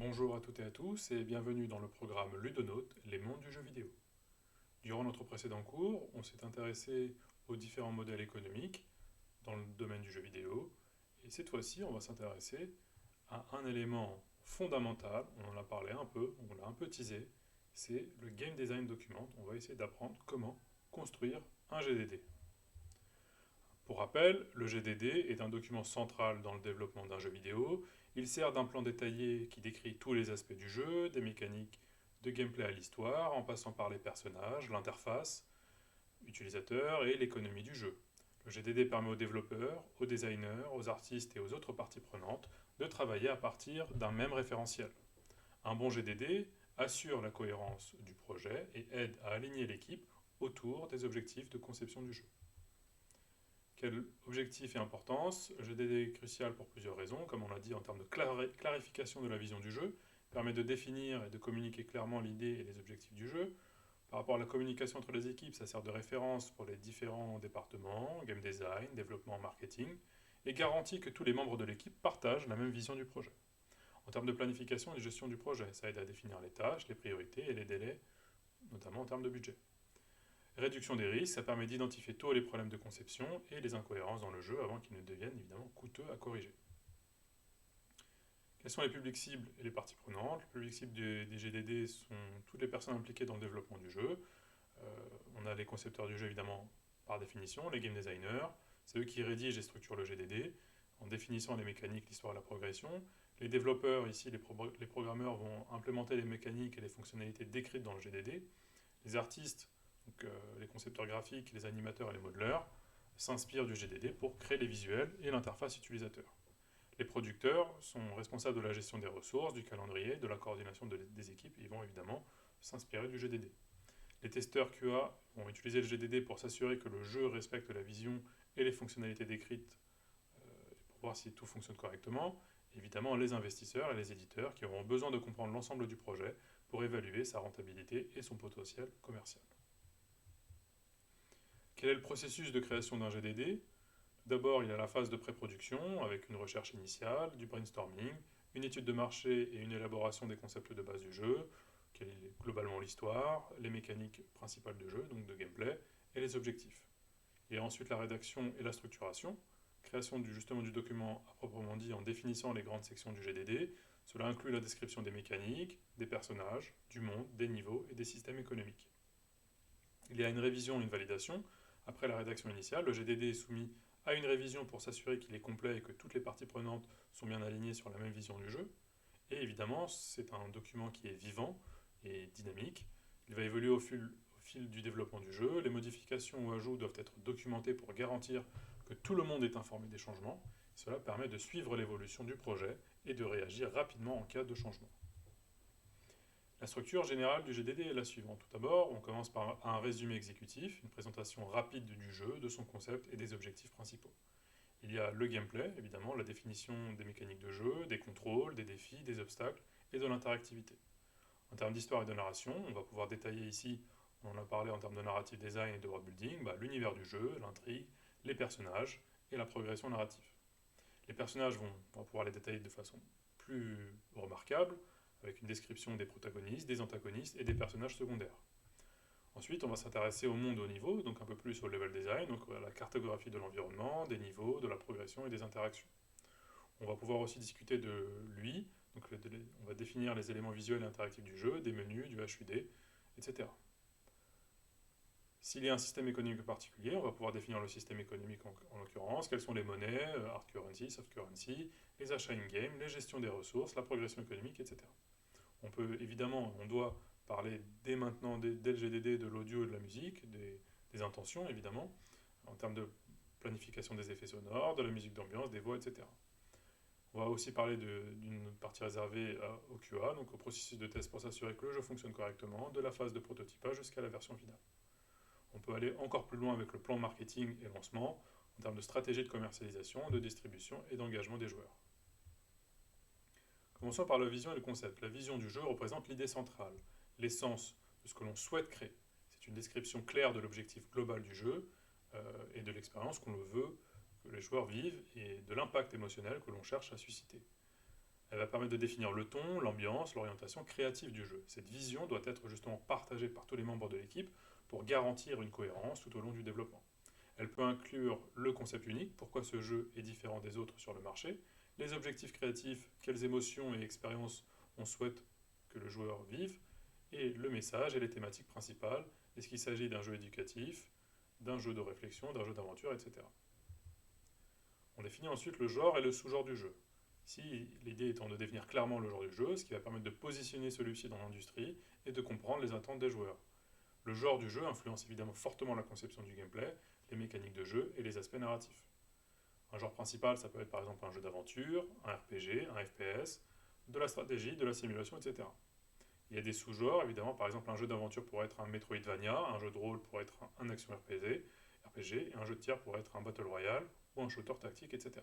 Bonjour à toutes et à tous et bienvenue dans le programme Ludonote, les mondes du jeu vidéo. Durant notre précédent cours, on s'est intéressé aux différents modèles économiques dans le domaine du jeu vidéo et cette fois-ci, on va s'intéresser à un élément fondamental, on en a parlé un peu, on l'a un peu teasé, c'est le Game Design Document. On va essayer d'apprendre comment construire un GDD. Pour rappel, le GDD est un document central dans le développement d'un jeu vidéo. Il sert d'un plan détaillé qui décrit tous les aspects du jeu, des mécaniques de gameplay à l'histoire, en passant par les personnages, l'interface, utilisateur et l'économie du jeu. Le GDD permet aux développeurs, aux designers, aux artistes et aux autres parties prenantes de travailler à partir d'un même référentiel. Un bon GDD assure la cohérence du projet et aide à aligner l'équipe autour des objectifs de conception du jeu. Quel objectif et importance? Le GDD est crucial pour plusieurs raisons, comme on l'a dit en termes de clarification de la vision du jeu, permet de définir et de communiquer clairement l'idée et les objectifs du jeu. Par rapport à la communication entre les équipes, ça sert de référence pour les différents départements, game design, développement, marketing, et garantit que tous les membres de l'équipe partagent la même vision du projet. En termes de planification et de gestion du projet, ça aide à définir les tâches, les priorités et les délais, notamment en termes de budget. Réduction des risques, ça permet d'identifier tôt les problèmes de conception et les incohérences dans le jeu avant qu'ils ne deviennent évidemment coûteux à corriger. Quels sont les publics cibles et les parties prenantes? Le public cible des GDD sont toutes les personnes impliquées dans le développement du jeu. On a les concepteurs du jeu évidemment par définition, les game designers, c'est eux qui rédigent et structurent le GDD en définissant les mécaniques, l'histoire et la progression. Les développeurs, ici les programmeurs, vont implémenter les mécaniques et les fonctionnalités décrites dans le GDD. Les artistes, donc les concepteurs graphiques, les animateurs et les modeleurs, s'inspirent du GDD pour créer les visuels et l'interface utilisateur. Les producteurs sont responsables de la gestion des ressources, du calendrier, de la coordination des équipes et ils vont évidemment s'inspirer du GDD. Les testeurs QA vont utiliser le GDD pour s'assurer que le jeu respecte la vision et les fonctionnalités décrites pour voir si tout fonctionne correctement. Évidemment, les investisseurs et les éditeurs qui auront besoin de comprendre l'ensemble du projet pour évaluer sa rentabilité et son potentiel commercial. Quel est le processus de création d'un GDD? D'abord, il y a la phase de pré-production avec une recherche initiale, du brainstorming, une étude de marché et une élaboration des concepts de base du jeu, quelle est globalement l'histoire, les mécaniques principales de jeu, donc de gameplay, et les objectifs. Il y a ensuite la rédaction et la structuration, création justement du document à proprement dit en définissant les grandes sections du GDD. Cela inclut la description des mécaniques, des personnages, du monde, des niveaux et des systèmes économiques. Il y a une révision et une validation. Après la rédaction initiale, le GDD est soumis à une révision pour s'assurer qu'il est complet et que toutes les parties prenantes sont bien alignées sur la même vision du jeu. Et évidemment, c'est un document qui est vivant et dynamique. Il va évoluer au fil du développement du jeu. Les modifications ou ajouts doivent être documentés pour garantir que tout le monde est informé des changements. Cela permet de suivre l'évolution du projet et de réagir rapidement en cas de changement. La structure générale du GDD est la suivante. Tout d'abord, on commence par un résumé exécutif, une présentation rapide du jeu, de son concept et des objectifs principaux. Il y a le gameplay, évidemment, la définition des mécaniques de jeu, des contrôles, des défis, des obstacles et de l'interactivité. En termes d'histoire et de narration, on va pouvoir détailler ici, on en a parlé en termes de narrative design et de world building, l'univers du jeu, l'intrigue, les personnages et la progression narrative. Les personnages on va pouvoir les détailler de façon plus remarquable, avec une description des protagonistes, des antagonistes et des personnages secondaires. Ensuite, on va s'intéresser au monde au niveau, donc un peu plus au level design, donc à la cartographie de l'environnement, des niveaux, de la progression et des interactions. On va pouvoir aussi discuter de lui, donc on va définir les éléments visuels et interactifs du jeu, des menus, du HUD, etc. S'il y a un système économique particulier, on va pouvoir définir le système économique en l'occurrence, quelles sont les monnaies, hard currency, soft currency, les achats in-game, les gestions des ressources, la progression économique, etc. On peut évidemment, on doit parler dès maintenant, dès le GDD, de l'audio et de la musique, des intentions évidemment, en termes de planification des effets sonores, de la musique d'ambiance, des voix, etc. On va aussi parler d'une partie réservée au QA, donc au processus de test pour s'assurer que le jeu fonctionne correctement, de la phase de prototypage jusqu'à la version finale. On peut aller encore plus loin avec le plan marketing et lancement, en termes de stratégie de commercialisation, de distribution et d'engagement des joueurs. Commençons par la vision et le concept. La vision du jeu représente l'idée centrale, l'essence de ce que l'on souhaite créer. C'est une description claire de l'objectif global du jeu et de l'expérience qu'on veut que les joueurs vivent et de l'impact émotionnel que l'on cherche à susciter. Elle va permettre de définir le ton, l'ambiance, l'orientation créative du jeu. Cette vision doit être justement partagée par tous les membres de l'équipe pour garantir une cohérence tout au long du développement. Elle peut inclure le concept unique, pourquoi ce jeu est différent des autres sur le marché, les objectifs créatifs, quelles émotions et expériences on souhaite que le joueur vive, et le message et les thématiques principales, est-ce qu'il s'agit d'un jeu éducatif, d'un jeu de réflexion, d'un jeu d'aventure, etc. On définit ensuite le genre et le sous-genre du jeu. Ici, l'idée étant de définir clairement le genre du jeu, ce qui va permettre de positionner celui-ci dans l'industrie et de comprendre les attentes des joueurs. Le genre du jeu influence évidemment fortement la conception du gameplay, les mécaniques de jeu et les aspects narratifs. Un genre principal, ça peut être par exemple un jeu d'aventure, un RPG, un FPS, de la stratégie, de la simulation, etc. Il y a des sous-genres, évidemment, par exemple un jeu d'aventure pourrait être un Metroidvania, un jeu de rôle pourrait être un action RPG, et un jeu de tir pourrait être un Battle Royale ou un shooter tactique, etc.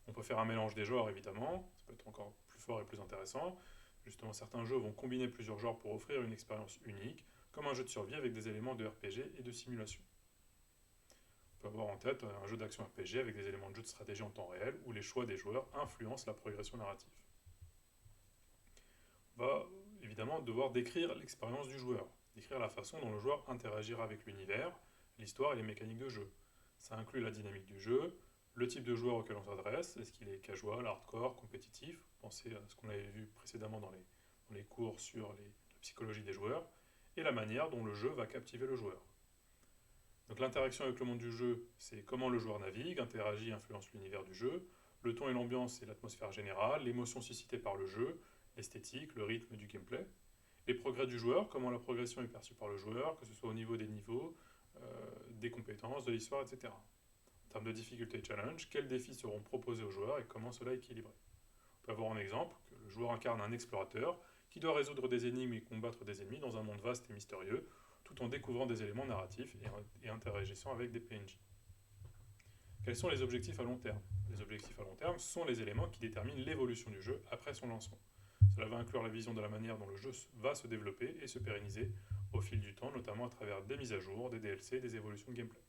On peut faire un mélange des genres, évidemment, ça peut être encore plus fort et plus intéressant. Justement, certains jeux vont combiner plusieurs genres pour offrir une expérience unique, comme un jeu de survie avec des éléments de RPG et de simulation. On peut avoir en tête un jeu d'action RPG avec des éléments de jeu de stratégie en temps réel, où les choix des joueurs influencent la progression narrative. On va évidemment devoir décrire l'expérience du joueur, décrire la façon dont le joueur interagira avec l'univers, l'histoire et les mécaniques de jeu. Ça inclut la dynamique du jeu, le type de joueur auquel on s'adresse, est-ce qu'il est casual, hardcore, compétitif, pensez à ce qu'on avait vu précédemment dans les cours sur la psychologie des joueurs, et la manière dont le jeu va captiver le joueur. Donc l'interaction avec le monde du jeu, c'est comment le joueur navigue, interagit, influence l'univers du jeu. Le ton et l'ambiance, c'est l'atmosphère générale, l'émotion suscitée par le jeu, l'esthétique, le rythme du gameplay. Les progrès du joueur, comment la progression est perçue par le joueur, que ce soit au niveau des niveaux, des compétences, de l'histoire, etc. En termes de difficulté et challenge, quels défis seront proposés aux joueurs et comment cela est équilibré. On peut avoir un exemple, que le joueur incarne un explorateur qui doit résoudre des énigmes et combattre des ennemis dans un monde vaste et mystérieux, tout en découvrant des éléments narratifs et interagissant avec des PNJ. Quels sont les objectifs à long terme? Les objectifs à long terme sont les éléments qui déterminent l'évolution du jeu après son lancement. Cela va inclure la vision de la manière dont le jeu va se développer et se pérenniser au fil du temps, notamment à travers des mises à jour, des DLC, des évolutions de gameplay.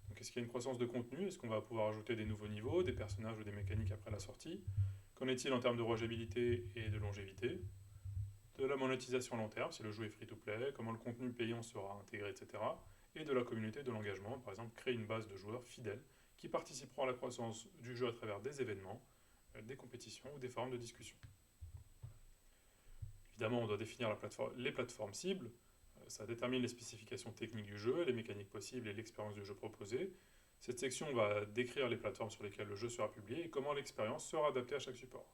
Donc, est-ce qu'il y a une croissance de contenu? Est-ce qu'on va pouvoir ajouter des nouveaux niveaux, des personnages ou des mécaniques après la sortie? Qu'en est-il en termes de rejouabilité et de longévité? De la monétisation à long terme, si le jeu est free-to-play, comment le contenu payant sera intégré, etc. Et de la communauté de l'engagement, par exemple créer une base de joueurs fidèles qui participeront à la croissance du jeu à travers des événements, des compétitions ou des forums de discussion. Évidemment, on doit définir les plateformes cibles. Ça détermine les spécifications techniques du jeu, les mécaniques possibles et l'expérience du jeu proposé. Cette section va décrire les plateformes sur lesquelles le jeu sera publié et comment l'expérience sera adaptée à chaque support.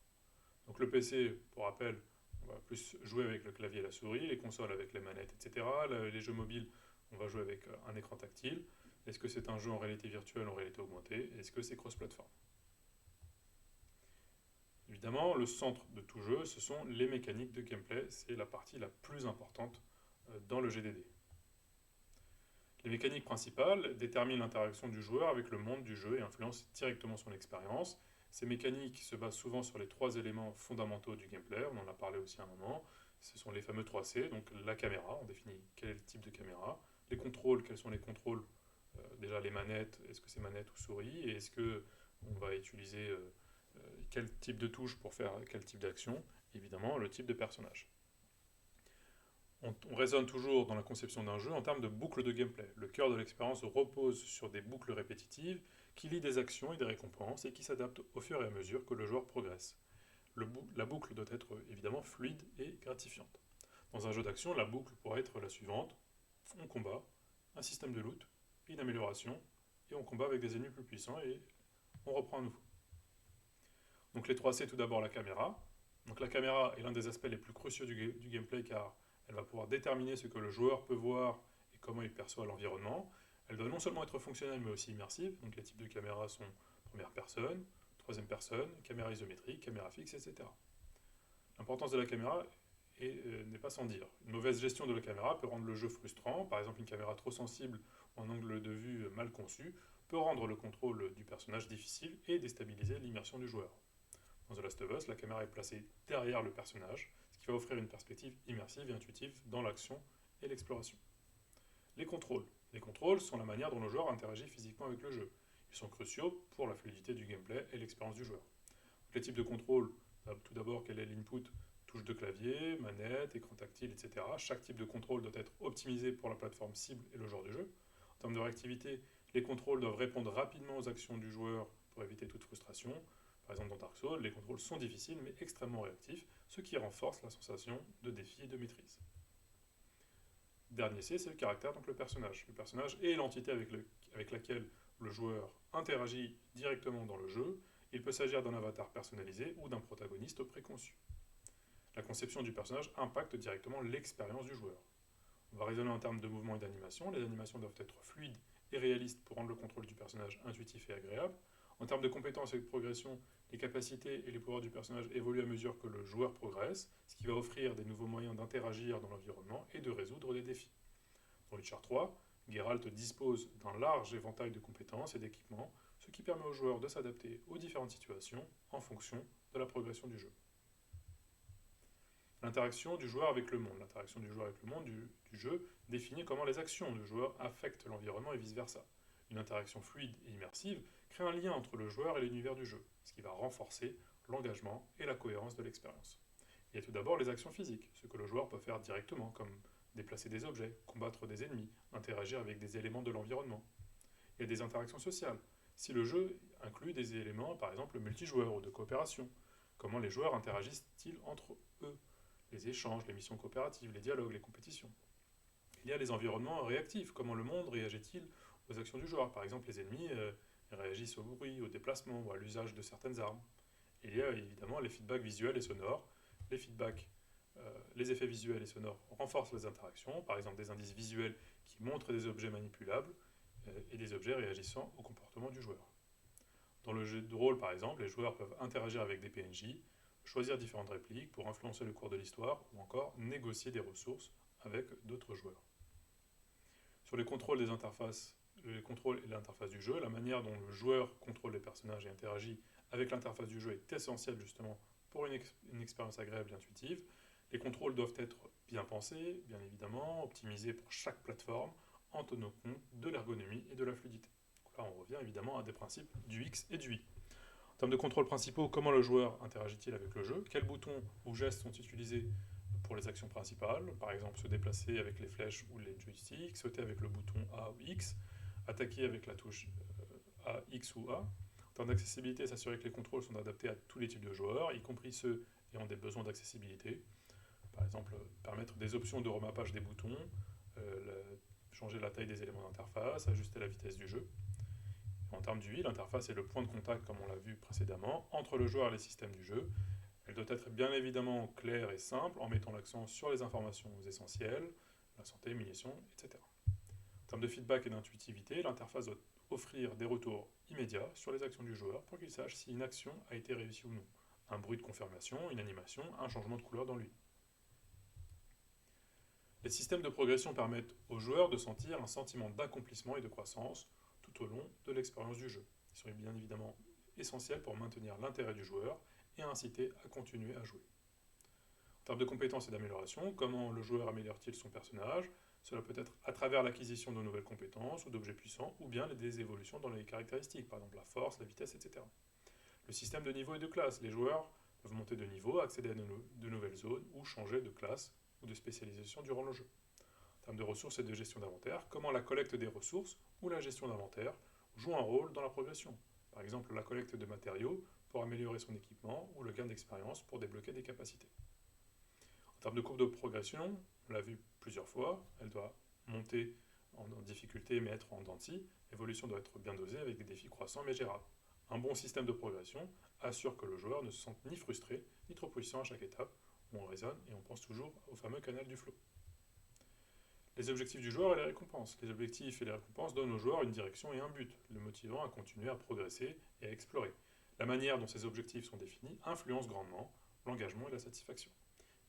Donc le PC, pour rappel, on va plus jouer avec le clavier et la souris, les consoles avec les manettes, etc. Les jeux mobiles, on va jouer avec un écran tactile. Est-ce que c'est un jeu en réalité virtuelle ou en réalité augmentée? Est-ce que c'est cross-platform? Évidemment, le centre de tout jeu, ce sont les mécaniques de gameplay. C'est la partie la plus importante dans le GDD. Les mécaniques principales déterminent l'interaction du joueur avec le monde du jeu et influencent directement son expérience. Ces mécaniques se basent souvent sur les trois éléments fondamentaux du gameplay, on en a parlé aussi à un moment. Ce sont les fameux 3C, donc la caméra, on définit quel est le type de caméra. Les contrôles, quels sont les contrôles, déjà les manettes, est-ce que c'est manette ou souris, et est-ce que on va utiliser quel type de touche pour faire quel type d'action, évidemment le type de personnage. On raisonne toujours dans la conception d'un jeu en termes de boucles de gameplay. Le cœur de l'expérience repose sur des boucles répétitives qui lient des actions et des récompenses et qui s'adaptent au fur et à mesure que le joueur progresse. La boucle doit être évidemment fluide et gratifiante. Dans un jeu d'action, la boucle pourrait être la suivante. On combat, un système de loot, une amélioration, et on combat avec des ennemis plus puissants et on reprend à nouveau. Donc les 3C, tout d'abord la caméra. Donc la caméra est l'un des aspects les plus cruciaux du gameplay car elle va pouvoir déterminer ce que le joueur peut voir et comment il perçoit l'environnement. Elle doit non seulement être fonctionnelle mais aussi immersive. Donc les types de caméras sont première personne, troisième personne, caméra isométrique, caméra fixe, etc. L'importance de la caméra n'est pas sans dire. Une mauvaise gestion de la caméra peut rendre le jeu frustrant. Par exemple, une caméra trop sensible ou un angle de vue mal conçu peut rendre le contrôle du personnage difficile et déstabiliser l'immersion du joueur. Dans The Last of Us, la caméra est placée derrière le personnage, ce qui va offrir une perspective immersive et intuitive dans l'action et l'exploration. Les contrôles. Les contrôles sont la manière dont le joueur interagit physiquement avec le jeu. Ils sont cruciaux pour la fluidité du gameplay et l'expérience du joueur. Les types de contrôles Tout d'abord, quel est l'input? Touche de clavier, manette, écran tactile, etc. Chaque type de contrôle doit être optimisé pour la plateforme cible et le genre de jeu. En termes de réactivité, les contrôles doivent répondre rapidement aux actions du joueur pour éviter toute frustration. Par exemple, dans Dark Souls, les contrôles sont difficiles mais extrêmement réactifs, ce qui renforce la sensation de défi et de maîtrise. Dernier C, c'est le caractère, donc le personnage. Le personnage est l'entité avec laquelle le joueur interagit directement dans le jeu. Il peut s'agir d'un avatar personnalisé ou d'un protagoniste préconçu. La conception du personnage impacte directement l'expérience du joueur. On va raisonner en termes de mouvement et d'animation. Les animations doivent être fluides et réalistes pour rendre le contrôle du personnage intuitif et agréable. En termes de compétences et de progression, les capacités et les pouvoirs du personnage évoluent à mesure que le joueur progresse, ce qui va offrir des nouveaux moyens d'interagir dans l'environnement et de résoudre des défis. Dans Witcher 3, Geralt dispose d'un large éventail de compétences et d'équipements, ce qui permet au joueur de s'adapter aux différentes situations en fonction de la progression du jeu. L'interaction du joueur avec le monde. L'interaction du joueur avec le monde du jeu définit comment les actions du joueur affectent l'environnement et vice-versa. Une interaction fluide et immersive crée un lien entre le joueur et l'univers du jeu, ce qui va renforcer l'engagement et la cohérence de l'expérience. Il y a tout d'abord les actions physiques, ce que le joueur peut faire directement, comme déplacer des objets, combattre des ennemis, interagir avec des éléments de l'environnement. Il y a des interactions sociales. Si le jeu inclut des éléments, par exemple multijoueur ou de coopération, comment les joueurs interagissent-ils entre eux? Les échanges, les missions coopératives, les dialogues, les compétitions. Il y a les environnements réactifs, comment le monde réagit-il aux actions du joueur? Par exemple, les ennemis réagissent au bruit, au déplacement ou à l'usage de certaines armes. Il y a évidemment les feedbacks visuels et sonores. Les effets visuels et sonores renforcent les interactions, par exemple des indices visuels qui montrent des objets manipulables et des objets réagissant au comportement du joueur. Dans le jeu de rôle, par exemple, les joueurs peuvent interagir avec des PNJ, choisir différentes répliques pour influencer le cours de l'histoire ou encore négocier des ressources avec d'autres joueurs. Sur les contrôles des interfaces, les contrôles et l'interface du jeu, la manière dont le joueur contrôle les personnages et interagit avec l'interface du jeu est essentielle justement pour une expérience agréable et intuitive. Les contrôles doivent être bien pensés, bien évidemment, optimisés pour chaque plateforme, en tenant compte de l'ergonomie et de la fluidité. Donc là, on revient évidemment à des principes du X et du Y. En termes de contrôles principaux, comment le joueur interagit-il avec le jeu? Quels boutons ou gestes sont utilisés pour les actions principales? Par exemple, se déplacer avec les flèches ou les joysticks, sauter avec le bouton A ou X, attaquer avec la touche A, X ou A. En termes d'accessibilité, s'assurer que les contrôles sont adaptés à tous les types de joueurs, y compris ceux ayant des besoins d'accessibilité. Par exemple, permettre des options de remappage des boutons, changer la taille des éléments d'interface, ajuster la vitesse du jeu. En termes d'UI, l'interface est le point de contact, comme on l'a vu précédemment, entre le joueur et les systèmes du jeu. Elle doit être bien évidemment claire et simple, en mettant l'accent sur les informations essentielles, la santé, munitions, etc. En termes de feedback et d'intuitivité, l'interface doit offrir des retours immédiats sur les actions du joueur pour qu'il sache si une action a été réussie ou non. Un bruit de confirmation, une animation, un changement de couleur dans l'UI. Les systèmes de progression permettent aux joueurs de sentir un sentiment d'accomplissement et de croissance tout au long de l'expérience du jeu. Ils sont bien évidemment essentiels pour maintenir l'intérêt du joueur et inciter à continuer à jouer. En termes de compétences et d'amélioration, comment le joueur améliore-t-il son personnage? Cela peut être à travers l'acquisition de nouvelles compétences ou d'objets puissants, ou bien des évolutions dans les caractéristiques, par exemple la force, la vitesse, etc. Le système de niveau et de classe. Les joueurs peuvent monter de niveau, accéder à de nouvelles zones, ou changer de classe ou de spécialisation durant le jeu. En termes de ressources et de gestion d'inventaire, comment la collecte des ressources ou la gestion d'inventaire joue un rôle dans la progression. Par exemple, la collecte de matériaux pour améliorer son équipement ou le gain d'expérience pour débloquer des capacités. En termes de courbe de progression, on l'a vu plusieurs fois, elle doit monter en difficulté mais être en dents de scie. L'évolution doit être bien dosée avec des défis croissants mais gérables. Un bon système de progression assure que le joueur ne se sente ni frustré ni trop puissant à chaque étape, où on raisonne et on pense toujours au fameux canal du flow. Les objectifs du joueur et les récompenses. Les objectifs et les récompenses donnent au joueur une direction et un but, le motivant à continuer à progresser et à explorer. La manière dont ces objectifs sont définis influence grandement l'engagement et la satisfaction.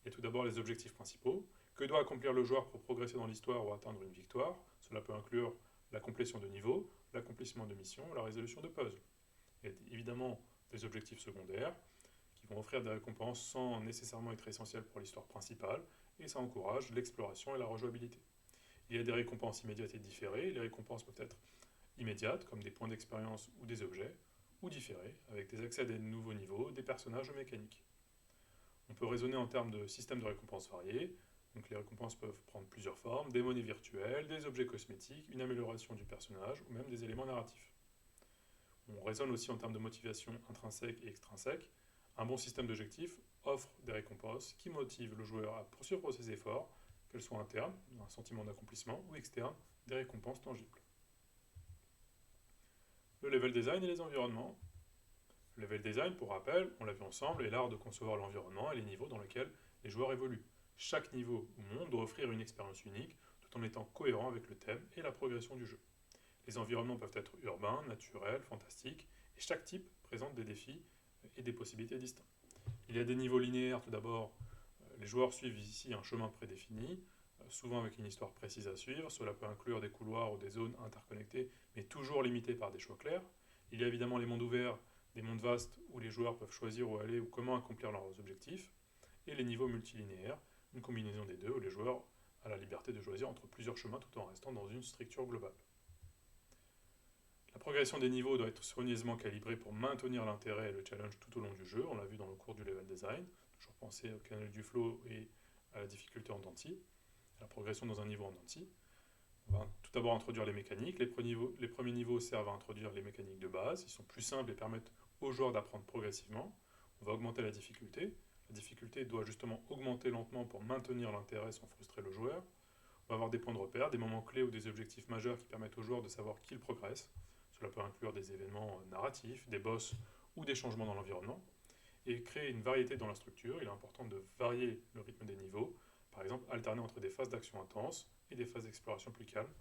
Il y a tout d'abord les objectifs principaux. Que doit accomplir le joueur pour progresser dans l'histoire ou atteindre une victoire? Cela peut inclure la complétion de niveaux, l'accomplissement de missions, la résolution de puzzles. Il y a évidemment des objectifs secondaires qui vont offrir des récompenses sans nécessairement être essentielles pour l'histoire principale, et ça encourage l'exploration et la rejouabilité. Il y a des récompenses immédiates et différées. Les récompenses peuvent être immédiates, comme des points d'expérience ou des objets, ou différées, avec des accès à des nouveaux niveaux, des personnages ou mécaniques. On peut raisonner en termes de systèmes de récompenses variés. Donc les récompenses peuvent prendre plusieurs formes, des monnaies virtuelles, des objets cosmétiques, une amélioration du personnage ou même des éléments narratifs. On raisonne aussi en termes de motivation intrinsèque et extrinsèque. Un bon système d'objectifs offre des récompenses qui motivent le joueur à poursuivre ses efforts, qu'elles soient internes, un sentiment d'accomplissement, ou externes, des récompenses tangibles. Le level design et les environnements. Le level design, pour rappel, on l'a vu ensemble, est l'art de concevoir l'environnement et les niveaux dans lesquels les joueurs évoluent. Chaque niveau ou monde doit offrir une expérience unique tout en étant cohérent avec le thème et la progression du jeu. Les environnements peuvent être urbains, naturels, fantastiques, et chaque type présente des défis et des possibilités distinctes. Il y a des niveaux linéaires, tout d'abord, les joueurs suivent ici un chemin prédéfini, souvent avec une histoire précise à suivre. Cela peut inclure des couloirs ou des zones interconnectées, mais toujours limitées par des choix clairs. Il y a évidemment les mondes ouverts, des mondes vastes où les joueurs peuvent choisir où aller ou comment accomplir leurs objectifs, et les niveaux multilinéaires, une combinaison des deux où les joueurs ont la liberté de choisir entre plusieurs chemins tout en restant dans une structure globale. La progression des niveaux doit être soigneusement calibrée pour maintenir l'intérêt et le challenge tout au long du jeu, on l'a vu dans le cours du level design, toujours penser au canal du flow et à la difficulté en denti, à la progression dans un niveau en denti. On va tout d'abord introduire les mécaniques. Les premiers niveaux servent à introduire les mécaniques de base, ils sont plus simples et permettent aux joueurs d'apprendre progressivement. On va augmenter la difficulté. La difficulté doit justement augmenter lentement pour maintenir l'intérêt sans frustrer le joueur. On va avoir des points de repère, des moments clés ou des objectifs majeurs qui permettent aux joueurs de savoir qu'ils progressent. Cela peut inclure des événements narratifs, des boss ou des changements dans l'environnement. Et créer une variété dans la structure, il est important de varier le rythme des niveaux, par exemple alterner entre des phases d'action intense et des phases d'exploration plus calmes,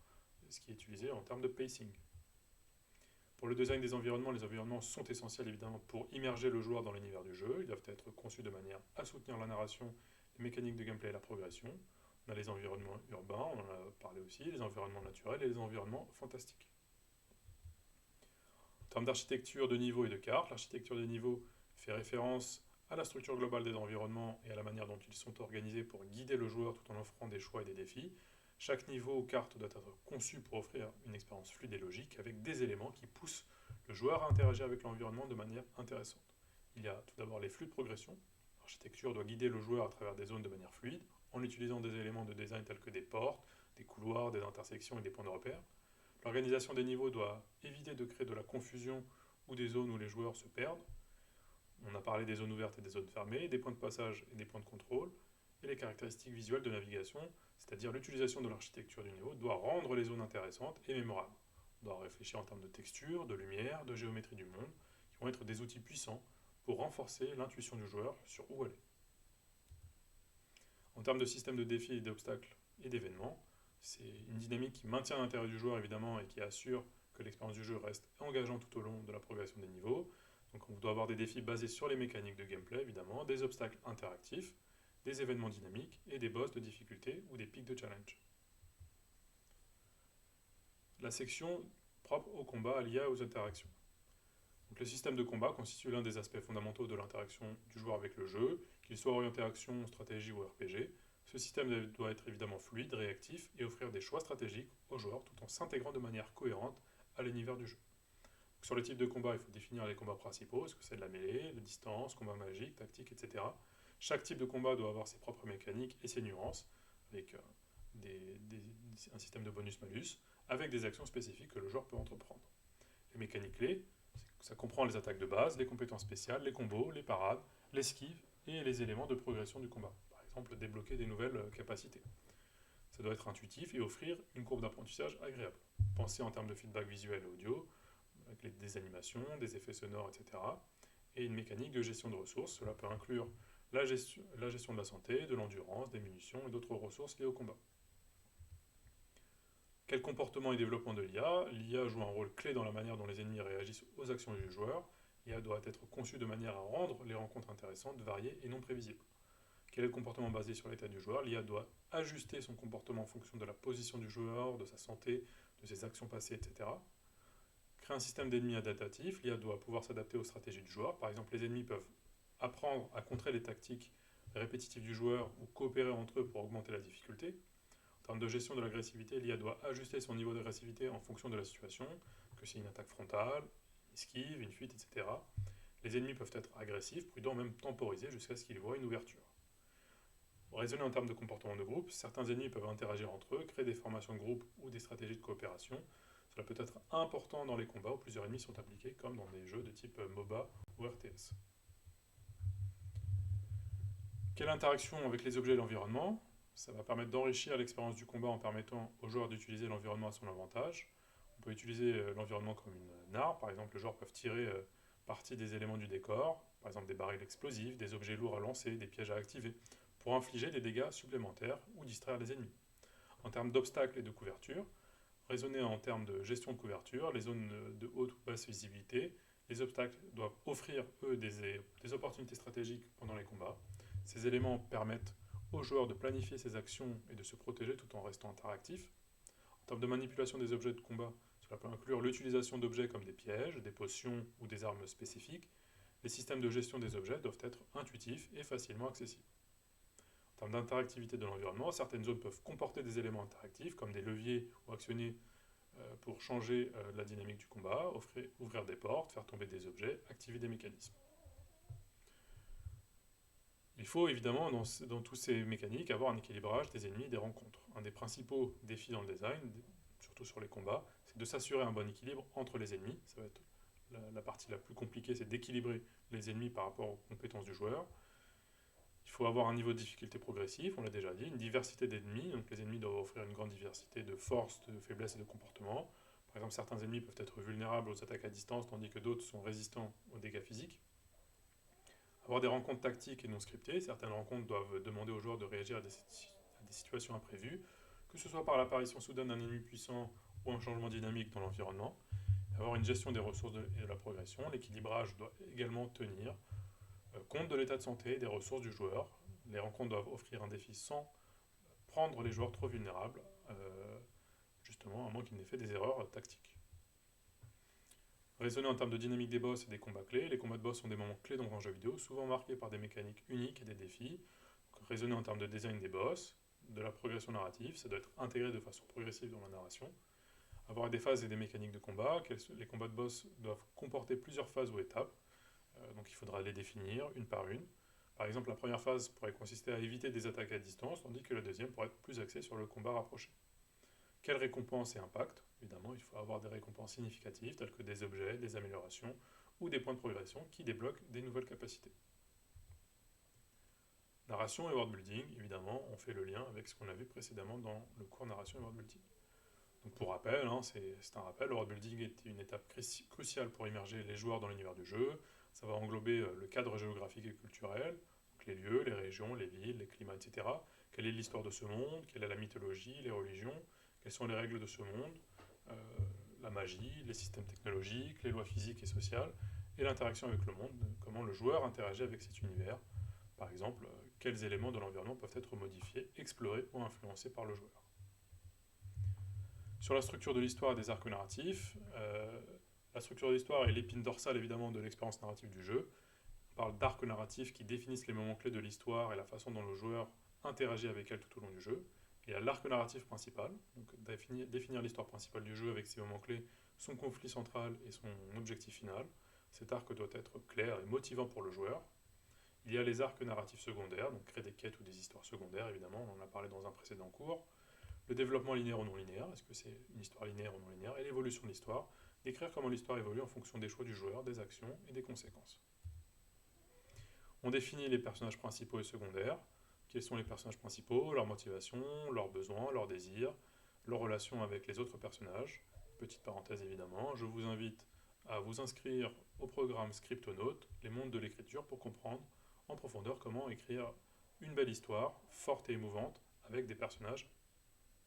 ce qui est utilisé en termes de pacing. Pour le design des environnements, les environnements sont essentiels évidemment pour immerger le joueur dans l'univers du jeu. Ils doivent être conçus de manière à soutenir la narration, les mécaniques de gameplay et la progression. On a les environnements urbains, on en a parlé aussi, les environnements naturels et les environnements fantastiques. En termes d'architecture de niveau et de cartes, l'architecture des niveaux fait référence à la structure globale des environnements et à la manière dont ils sont organisés pour guider le joueur tout en offrant des choix et des défis. Chaque niveau ou carte doit être conçu pour offrir une expérience fluide et logique avec des éléments qui poussent le joueur à interagir avec l'environnement de manière intéressante. Il y a tout d'abord les flux de progression. L'architecture doit guider le joueur à travers des zones de manière fluide en utilisant des éléments de design tels que des portes, des couloirs, des intersections et des points de repère. L'organisation des niveaux doit éviter de créer de la confusion ou des zones où les joueurs se perdent. On a parlé des zones ouvertes et des zones fermées, des points de passage et des points de contrôle, et les caractéristiques visuelles de navigation, c'est-à-dire l'utilisation de l'architecture du niveau, doit rendre les zones intéressantes et mémorables. On doit réfléchir en termes de texture, de lumière, de géométrie du monde, qui vont être des outils puissants pour renforcer l'intuition du joueur sur où aller. En termes de système de défis et d'obstacles et d'événements, c'est une dynamique qui maintient l'intérêt du joueur évidemment et qui assure que l'expérience du jeu reste engageante tout au long de la progression des niveaux. Donc on doit avoir des défis basés sur les mécaniques de gameplay évidemment, des obstacles interactifs, des événements dynamiques et des boss de difficulté ou des pics de challenge. La section propre au combat, à l'IA et aux interactions. Donc le système de combat constitue l'un des aspects fondamentaux de l'interaction du joueur avec le jeu, qu'il soit orienté action, stratégie ou RPG. Ce système doit être évidemment fluide, réactif et offrir des choix stratégiques aux joueurs tout en s'intégrant de manière cohérente à l'univers du jeu. Donc sur le type de combat, il faut définir les combats principaux, est-ce que c'est de la mêlée, de distance, combat magique, tactique, etc. Chaque type de combat doit avoir ses propres mécaniques et ses nuances, avec un système de bonus-malus, avec des actions spécifiques que le joueur peut entreprendre. Les mécaniques clés, ça comprend les attaques de base, les compétences spéciales, les combos, les parades, l'esquive et les éléments de progression du combat. Par exemple, débloquer des nouvelles capacités. Ça doit être intuitif et offrir une courbe d'apprentissage agréable. Pensez en termes de feedback visuel et audio, avec des animations, des effets sonores, etc. Et une mécanique de gestion de ressources. Cela peut inclure la gestion de la santé, de l'endurance, des munitions et d'autres ressources liées au combat. Quel comportement et développement de l'IA? L'IA joue un rôle clé dans la manière dont les ennemis réagissent aux actions du joueur. L'IA doit être conçue de manière à rendre les rencontres intéressantes, variées et non prévisibles. Quel est le comportement basé sur l'état du joueur? L'IA doit ajuster son comportement en fonction de la position du joueur, de sa santé, de ses actions passées, etc. Créer un système d'ennemis adaptatif. L'IA doit pouvoir s'adapter aux stratégies du joueur. Par exemple, les ennemis peuvent apprendre à contrer les tactiques répétitives du joueur ou coopérer entre eux pour augmenter la difficulté. En termes de gestion de l'agressivité, l'IA doit ajuster son niveau d'agressivité en fonction de la situation, que c'est une attaque frontale, une esquive, une fuite, etc. Les ennemis peuvent être agressifs, prudents, même temporisés jusqu'à ce qu'ils voient une ouverture. Pour raisonner en termes de comportement de groupe, certains ennemis peuvent interagir entre eux, créer des formations de groupe ou des stratégies de coopération. Cela peut être important dans les combats où plusieurs ennemis sont impliqués, comme dans des jeux de type MOBA ou RTS. Quelle interaction avec les objets et l'environnement? Ça va permettre d'enrichir l'expérience du combat en permettant aux joueurs d'utiliser l'environnement à son avantage. On peut utiliser l'environnement comme une arme, par exemple les joueurs peuvent tirer parti des éléments du décor, par exemple des barils explosifs, des objets lourds à lancer, des pièges à activer, pour infliger des dégâts supplémentaires ou distraire les ennemis. En termes d'obstacles et de couverture, raisonner en termes de gestion de couverture, les zones de haute ou basse visibilité, les obstacles doivent offrir, eux, des opportunités stratégiques pendant les combats. Ces éléments permettent aux joueurs de planifier ses actions et de se protéger tout en restant interactifs. En termes de manipulation des objets de combat, cela peut inclure l'utilisation d'objets comme des pièges, des potions ou des armes spécifiques. Les systèmes de gestion des objets doivent être intuitifs et facilement accessibles. En termes d'interactivité de l'environnement, certaines zones peuvent comporter des éléments interactifs comme des leviers ou actionner pour changer la dynamique du combat, ouvrir des portes, faire tomber des objets, activer des mécanismes. Il faut évidemment, dans tous ces mécaniques, avoir un équilibrage des ennemis et des rencontres. Un des principaux défis dans le design, surtout sur les combats, c'est de s'assurer un bon équilibre entre les ennemis. Ça va être la partie la plus compliquée, c'est d'équilibrer les ennemis par rapport aux compétences du joueur. Il faut avoir un niveau de difficulté progressif, on l'a déjà dit, une diversité d'ennemis, donc les ennemis doivent offrir une grande diversité de forces, de faiblesses et de comportements. Par exemple, certains ennemis peuvent être vulnérables aux attaques à distance, tandis que d'autres sont résistants aux dégâts physiques. Avoir des rencontres tactiques et non scriptées, certaines rencontres doivent demander aux joueurs de réagir à des situations imprévues, que ce soit par l'apparition soudaine d'un ennemi puissant ou un changement dynamique dans l'environnement. Avoir une gestion des ressources et de la progression, l'équilibrage doit également tenir compte de l'état de santé et des ressources du joueur. Les rencontres doivent offrir un défi sans prendre les joueurs trop vulnérables, justement, à moins qu'ils n'aient fait des erreurs tactiques. Raisonner en termes de dynamique des boss et des combats clés. Les combats de boss sont des moments clés dans un jeu vidéo, souvent marqués par des mécaniques uniques et des défis. Donc, raisonner en termes de design des boss, de la progression narrative, ça doit être intégré de façon progressive dans la narration. Avoir des phases et des mécaniques de combat. Les combats de boss doivent comporter plusieurs phases ou étapes, donc il faudra les définir une par une. Par exemple, la première phase pourrait consister à éviter des attaques à distance, tandis que la deuxième pourrait être plus axée sur le combat rapproché. Quelles récompenses et impacts? Évidemment, il faut avoir des récompenses significatives, telles que des objets, des améliorations ou des points de progression qui débloquent des nouvelles capacités. Narration et world building, évidemment, on fait le lien avec ce qu'on a vu précédemment dans le cours narration et world building. Donc pour rappel, c'est un rappel, le world building est une étape cruciale pour immerger les joueurs dans l'univers du jeu. Ça va englober le cadre géographique et culturel, donc les lieux, les régions, les villes, les climats, etc. Quelle est l'histoire de ce monde? Quelle est la mythologie, les religions? Quelles sont les règles de ce monde? La magie, les systèmes technologiques, les lois physiques et sociales, et l'interaction avec le monde, comment le joueur interagit avec cet univers. Par exemple, quels éléments de l'environnement peuvent être modifiés, explorés ou influencés par le joueur. Sur la structure de l'histoire et des arcs narratifs, la structure de l'histoire est l'épine dorsale évidemment de l'expérience narrative du jeu. On parle d'arcs narratifs qui définissent les moments clés de l'histoire et la façon dont le joueur interagit avec elle tout au long du jeu. Il y a l'arc narratif principal, donc définir l'histoire principale du jeu avec ses moments clés, son conflit central et son objectif final. Cet arc doit être clair et motivant pour le joueur. Il y a les arcs narratifs secondaires, donc créer des quêtes ou des histoires secondaires, évidemment, on en a parlé dans un précédent cours. Le développement linéaire ou non linéaire, est-ce que c'est une histoire linéaire ou non linéaire, et l'évolution de l'histoire, décrire comment l'histoire évolue en fonction des choix du joueur, des actions et des conséquences. On définit les personnages principaux et secondaires. Quels sont les personnages principaux, leurs motivations, leurs besoins, leurs désirs, leurs relations avec les autres personnages. Petite parenthèse évidemment, je vous invite à vous inscrire au programme Scriptonautes, les mondes de l'écriture, pour comprendre en profondeur comment écrire une belle histoire, forte et émouvante, avec des personnages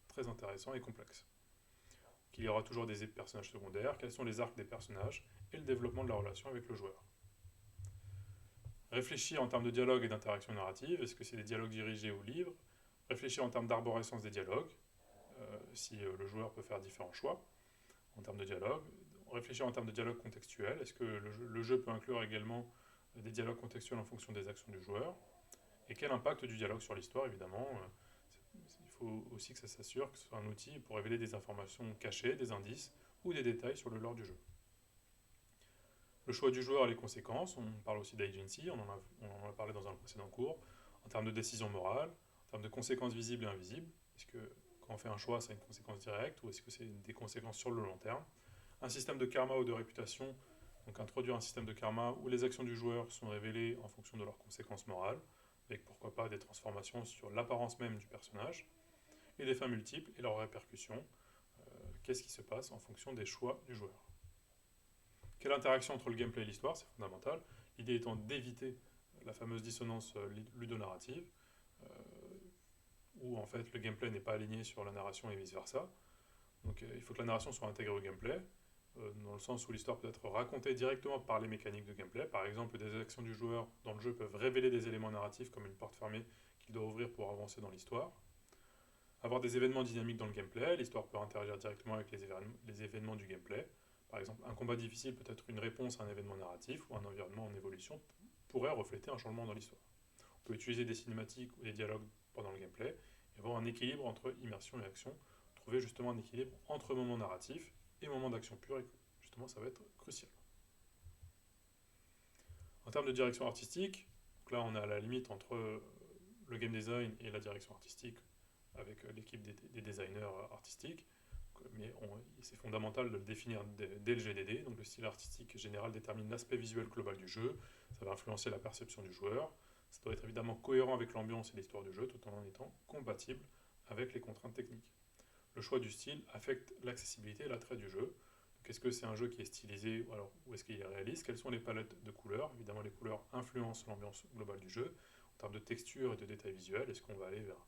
très intéressants et complexes. Il y aura toujours des personnages secondaires, quels sont les arcs des personnages, et le développement de la relation avec le joueur. Réfléchir en termes de dialogue et d'interaction narrative, est-ce que c'est des dialogues dirigés ou libres? Réfléchir en termes d'arborescence des dialogues, si le joueur peut faire différents choix en termes de dialogue. Réfléchir en termes de dialogue contextuel, est-ce que le jeu peut inclure également des dialogues contextuels en fonction des actions du joueur? Et quel impact du dialogue sur l'histoire, évidemment. Il faut aussi que ça s'assure que ce soit un outil pour révéler des informations cachées, des indices ou des détails sur le lore du jeu. Le choix du joueur et les conséquences, on parle aussi d'agency, on en a parlé dans un précédent cours, en termes de décision morale, en termes de conséquences visibles et invisibles. Est-ce que quand on fait un choix, ça a une conséquence directe ou est-ce que c'est des conséquences sur le long terme? Un système de karma ou de réputation, donc introduire un système de karma où les actions du joueur sont révélées en fonction de leurs conséquences morales, avec pourquoi pas des transformations sur l'apparence même du personnage, et des fins multiples et leurs répercussions. Qu'est-ce qui se passe en fonction des choix du joueur? Quelle interaction entre le gameplay et l'histoire? C'est fondamental. L'idée étant d'éviter la fameuse dissonance ludonarrative, euh, où en fait le gameplay n'est pas aligné sur la narration et vice-versa. Donc il faut que la narration soit intégrée au gameplay, dans le sens où l'histoire peut être racontée directement par les mécaniques de gameplay. Par exemple, des actions du joueur dans le jeu peuvent révéler des éléments narratifs comme une porte fermée qu'il doit ouvrir pour avancer dans l'histoire. Avoir des événements dynamiques dans le gameplay, l'histoire peut interagir directement avec les événements du gameplay. Par exemple, un combat difficile peut être une réponse à un événement narratif ou un environnement en évolution pourrait refléter un changement dans l'histoire. On peut utiliser des cinématiques ou des dialogues pendant le gameplay et avoir un équilibre entre immersion et action, trouver justement un équilibre entre moments narratifs et moments d'action pure, et justement ça va être crucial. En termes de direction artistique, donc là on est à la limite entre le game design et la direction artistique avec l'équipe des designers artistiques, mais c'est fondamental de le définir dès le GDD. Donc le style artistique général détermine l'aspect visuel global du jeu, ça va influencer la perception du joueur, ça doit être évidemment cohérent avec l'ambiance et l'histoire du jeu tout en étant compatible avec les contraintes techniques. Le choix du style affecte l'accessibilité et l'attrait du jeu. Donc est-ce que c'est un jeu qui est stylisé ou est-ce qu'il est réaliste? Quelles sont les palettes de couleurs? Évidemment, les couleurs influencent l'ambiance globale du jeu. En termes de texture et de détails visuels, est-ce qu'on va aller vers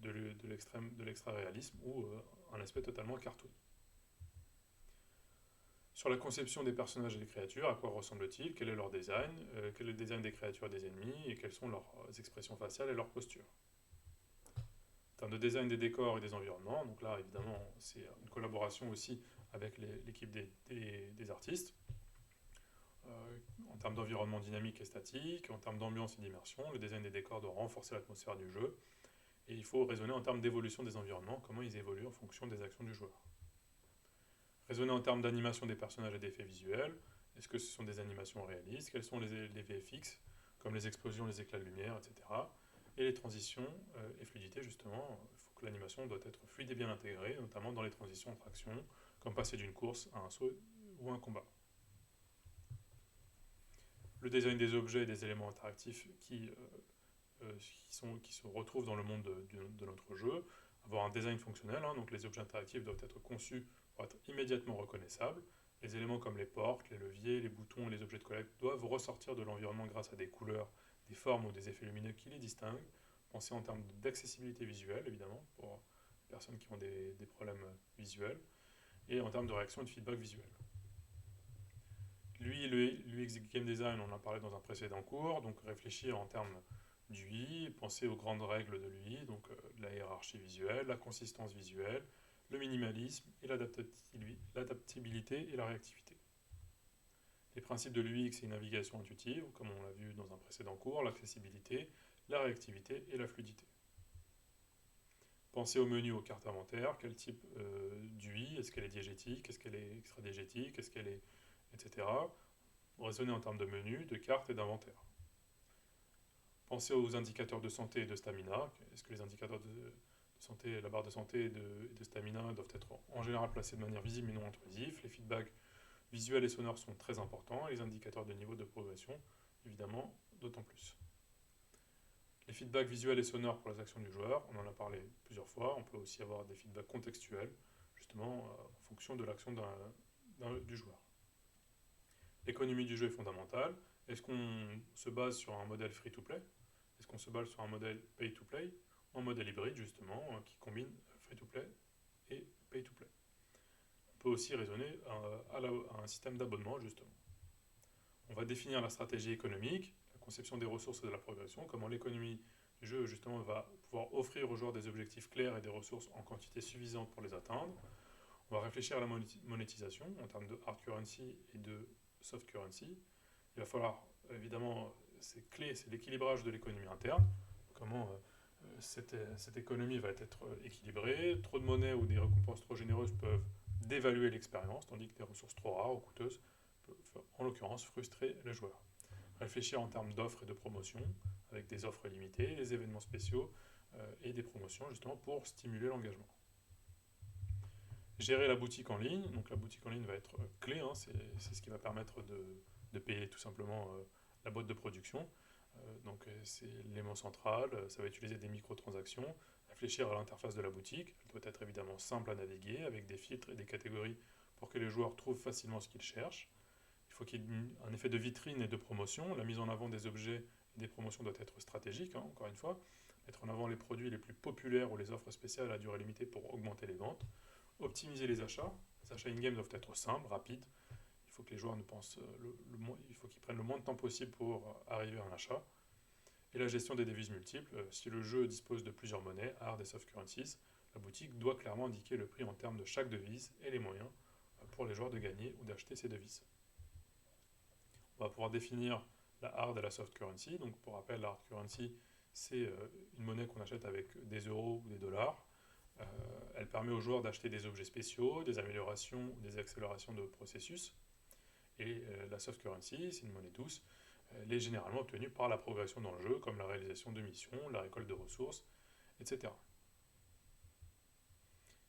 de l'extra-réalisme ou un aspect totalement cartoon? Sur la conception des personnages et des créatures, à quoi ressemblent-ils? Quel est leur design? Quel est le design des créatures et des ennemis? Et quelles sont leurs expressions faciales et leurs postures? En termes de design des décors et des environnements, donc là évidemment c'est une collaboration aussi avec l'équipe des artistes. En termes d'environnement dynamique et statique, en termes d'ambiance et d'immersion, le design des décors doit renforcer l'atmosphère du jeu. Et il faut raisonner en termes d'évolution des environnements, comment ils évoluent en fonction des actions du joueur. Raisonner en termes d'animation des personnages et d'effets visuels. Est-ce que ce sont des animations réalistes? Quels sont les VFX, comme les explosions, les éclats de lumière, etc. Et les transitions et fluidité, justement. Il faut que l'animation doit être fluide et bien intégrée, notamment dans les transitions entre actions, comme passer d'une course à un saut ou un combat. Le design des objets et des éléments interactifs qui se retrouvent dans le monde de notre jeu. Avoir un design fonctionnel, donc les objets interactifs doivent être conçus pour être immédiatement reconnaissables. Les éléments comme les portes, les leviers, les boutons et les objets de collecte doivent ressortir de l'environnement grâce à des couleurs, des formes ou des effets lumineux qui les distinguent. Pensez en termes d'accessibilité visuelle, évidemment, pour les personnes qui ont des problèmes visuels, et en termes de réaction et de feedback visuel. L'UX Game Design, on en parlait dans un précédent cours, donc réfléchir en termes du UI, penser aux grandes règles de l'UI, donc la hiérarchie visuelle, la consistance visuelle, le minimalisme et l'adaptabilité et la réactivité. Les principes de l'UX, c'est une navigation intuitive, comme on l'a vu dans un précédent cours, l'accessibilité, la réactivité et la fluidité. Pensez au menu, aux cartes inventaires, quel type d'UI, est-ce qu'elle est diégétique, est-ce qu'elle est extra-diégétique, est-ce qu'elle est... etc. Raisonner en termes de menu, de cartes et d'inventaire. Pensez aux indicateurs de santé et de stamina. Est-ce que les indicateurs de santé, la barre de santé et de stamina doivent être en général placés de manière visible mais non intrusive? Les feedbacks visuels et sonores sont très importants, et les indicateurs de niveau de progression, évidemment, d'autant plus. Les feedbacks visuels et sonores pour les actions du joueur, on en a parlé plusieurs fois. On peut aussi avoir des feedbacks contextuels, justement, en fonction de l'action du joueur. L'économie du jeu est fondamentale. Est-ce qu'on se base sur un modèle free-to-play? Est-ce qu'on se base sur un modèle pay-to-play? Ou un modèle hybride, justement, qui combine free-to-play et pay-to-play? On peut aussi raisonner à un système d'abonnement, justement. On va définir la stratégie économique, la conception des ressources et de la progression, comment l'économie du jeu, justement, va pouvoir offrir aux joueurs des objectifs clairs et des ressources en quantité suffisante pour les atteindre. On va réfléchir à la monétisation en termes de hard currency et de soft currency. Il va falloir, évidemment, c'est clé, c'est l'équilibrage de l'économie interne. Comment cette économie va être équilibrée. Trop de monnaie ou des récompenses trop généreuses peuvent dévaluer l'expérience, tandis que des ressources trop rares ou coûteuses en l'occurrence frustrer les joueurs. Réfléchir en termes d'offres et de promotions, avec des offres limitées, des événements spéciaux et des promotions justement pour stimuler l'engagement. Gérer la boutique en ligne, donc la boutique en ligne va être clé, hein, c'est ce qui va permettre de payer tout simplement la boîte de production. Donc c'est l'élément central, ça va utiliser des microtransactions, réfléchir à l'interface de la boutique, elle doit être évidemment simple à naviguer, avec des filtres et des catégories pour que les joueurs trouvent facilement ce qu'ils cherchent. Il faut qu'il y ait un effet de vitrine et de promotion, la mise en avant des objets et des promotions doit être stratégique, hein, encore une fois, mettre en avant les produits les plus populaires ou les offres spéciales à durée limitée pour augmenter les ventes. Optimiser les achats in-game doivent être simples, rapides. Il faut que les joueurs ne pensent il faut qu'ils prennent le moins de temps possible pour arriver à un achat. Et la gestion des devises multiples. Si le jeu dispose de plusieurs monnaies, hard et soft currencies, la boutique doit clairement indiquer le prix en termes de chaque devise et les moyens pour les joueurs de gagner ou d'acheter ces devises. On va pouvoir définir la hard et la soft currency. Donc pour rappel, la hard currency, c'est une monnaie qu'on achète avec des euros ou des dollars. Elle permet aux joueurs d'acheter des objets spéciaux, des améliorations ou des accélérations de processus. Et la soft currency, c'est une monnaie douce. Elle est généralement obtenue par la progression dans le jeu, comme la réalisation de missions, la récolte de ressources, etc.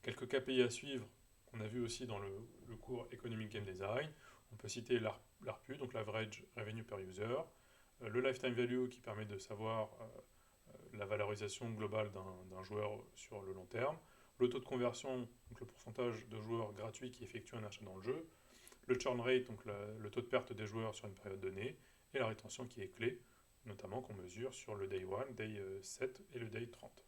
Quelques KPI à suivre qu'on a vu aussi dans le cours Economic Game Design. On peut citer l'ARPU, donc l'Average Revenue Per User, le Lifetime Value qui permet de savoir la valorisation globale d'un joueur sur le long terme, le taux de conversion, donc le pourcentage de joueurs gratuits qui effectuent un achat dans le jeu, le churn rate, donc le taux de perte des joueurs sur une période donnée, et la rétention qui est clé, notamment qu'on mesure sur le day 1, day 7 et le day 30.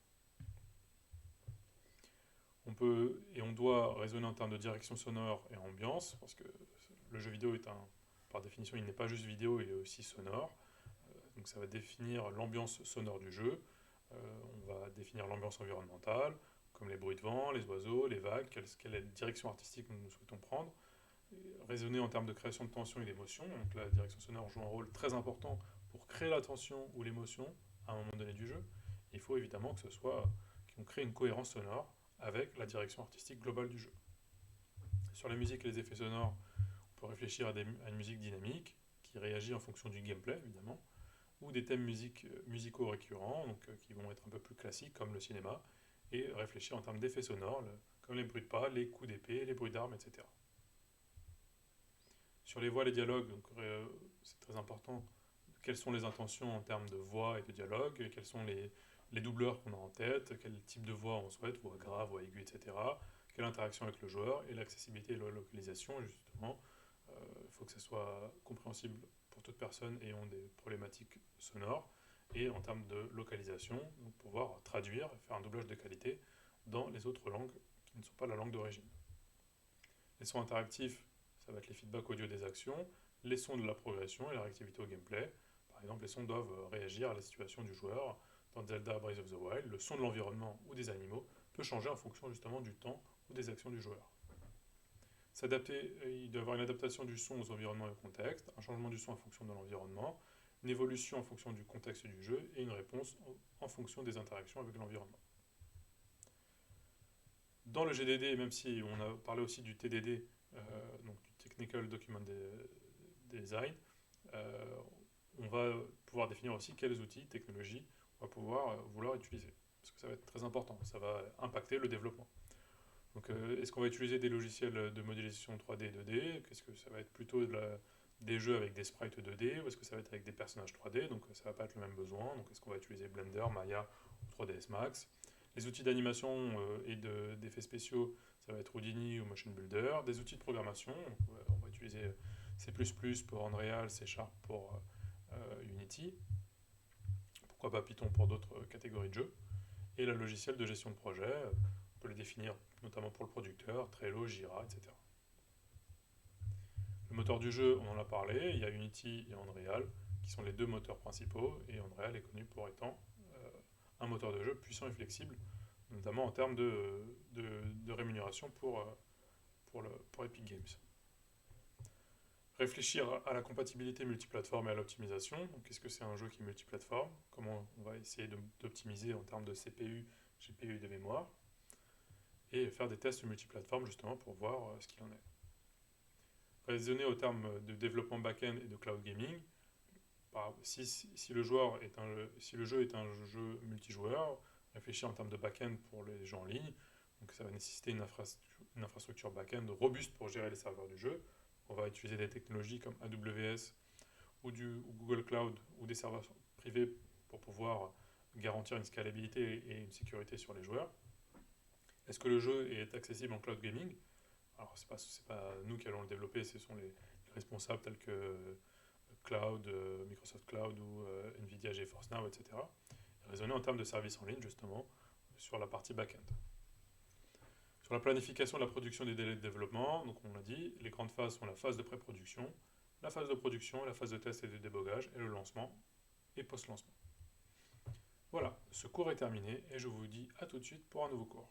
On doit raisonner en termes de direction sonore et ambiance, parce que le jeu vidéo par définition, il n'est pas juste vidéo, il est aussi sonore. Donc ça va définir l'ambiance sonore du jeu. On va définir l'ambiance environnementale, comme les bruits de vent, les oiseaux, les vagues, quelle est la direction artistique que nous souhaitons prendre. Raisonner en termes de création de tension et d'émotion. Donc la direction sonore joue un rôle très important pour créer la tension ou l'émotion à un moment donné du jeu. Il faut évidemment qu'on crée une cohérence sonore avec la direction artistique globale du jeu. Sur la musique et les effets sonores, on peut réfléchir à une musique dynamique qui réagit en fonction du gameplay évidemment, ou des thèmes musicaux récurrents, donc, qui vont être un peu plus classiques comme le cinéma, et réfléchir en termes d'effets sonores, comme les bruits de pas, les coups d'épée, les bruits d'armes, etc. Sur les voix, les dialogues, c'est très important. Quelles sont les intentions en termes de voix et de dialogue, quels sont les doubleurs qu'on a en tête, quel type de voix on souhaite, voix grave, voix aiguë, etc. Quelle interaction avec le joueur, et l'accessibilité et la localisation, justement. Il faut que ça soit compréhensible pour toute personne ayant des problématiques sonores, et en termes de localisation, donc pouvoir traduire, faire un doublage de qualité dans les autres langues qui ne sont pas la langue d'origine. Les sons interactifs, ça va être les feedbacks audio des actions, les sons de la progression et la réactivité au gameplay. Par exemple, les sons doivent réagir à la situation du joueur. Dans Zelda Breath of the Wild, le son de l'environnement ou des animaux peut changer en fonction justement du temps ou des actions du joueur. Il doit y avoir une adaptation du son aux environnements et au contexte, un changement du son en fonction de l'environnement, une évolution en fonction du contexte du jeu et une réponse en fonction des interactions avec l'environnement. Dans le GDD, même si on a parlé aussi du TDD, donc du Technical Document Design, on va pouvoir définir aussi quels outils, technologies, on va vouloir utiliser. Parce que ça va être très important, ça va impacter le développement. Donc, est-ce qu'on va utiliser des logiciels de modélisation 3D et 2D? Qu'est-ce que ça va être plutôt des jeux avec des sprites 2D, ou est-ce que ça va être avec des personnages 3D? Donc ça va pas être le même besoin. Donc est-ce qu'on va utiliser Blender, Maya ou 3ds Max? Les outils d'animation et d'effets spéciaux, ça va être Houdini ou Motion Builder. Des outils de programmation, on va utiliser C++ pour Unreal, C# pour Unity. Pourquoi pas Python pour d'autres catégories de jeux. Et le logiciel de gestion de projet, on peut les définir notamment pour le producteur, Trello, Jira, etc. Le moteur du jeu, on en a parlé, il y a Unity et Unreal, qui sont les deux moteurs principaux, et Unreal est connu pour étant un moteur de jeu puissant et flexible, notamment en termes de rémunération pour Epic Games. Réfléchir à la compatibilité multiplateforme et à l'optimisation. Donc, qu'est-ce que c'est un jeu qui est multiplateforme? Comment on va essayer d'optimiser en termes de CPU, GPU et de mémoire? Et faire des tests multiplateformes justement pour voir ce qu'il en est. Raisonner au terme de développement back-end et de cloud gaming, si le jeu est un jeu multijoueur, réfléchir en termes de back-end pour les jeux en ligne, donc ça va nécessiter une infrastructure back-end robuste pour gérer les serveurs du jeu. On va utiliser des technologies comme AWS ou Google Cloud ou des serveurs privés pour pouvoir garantir une scalabilité et une sécurité sur les joueurs. Est-ce que le jeu est accessible en cloud gaming? Alors, c'est pas nous qui allons le développer, ce sont les responsables tels que Cloud, Microsoft Cloud ou Nvidia GeForce Now, etc. Et raisonner en termes de services en ligne, justement, sur la partie back-end. Sur la planification de la production des délais de développement, donc on l'a dit, les grandes phases sont la phase de pré-production, la phase de production, la phase de test et de débogage, et le lancement et post-lancement. Voilà, ce cours est terminé et je vous dis à tout de suite pour un nouveau cours.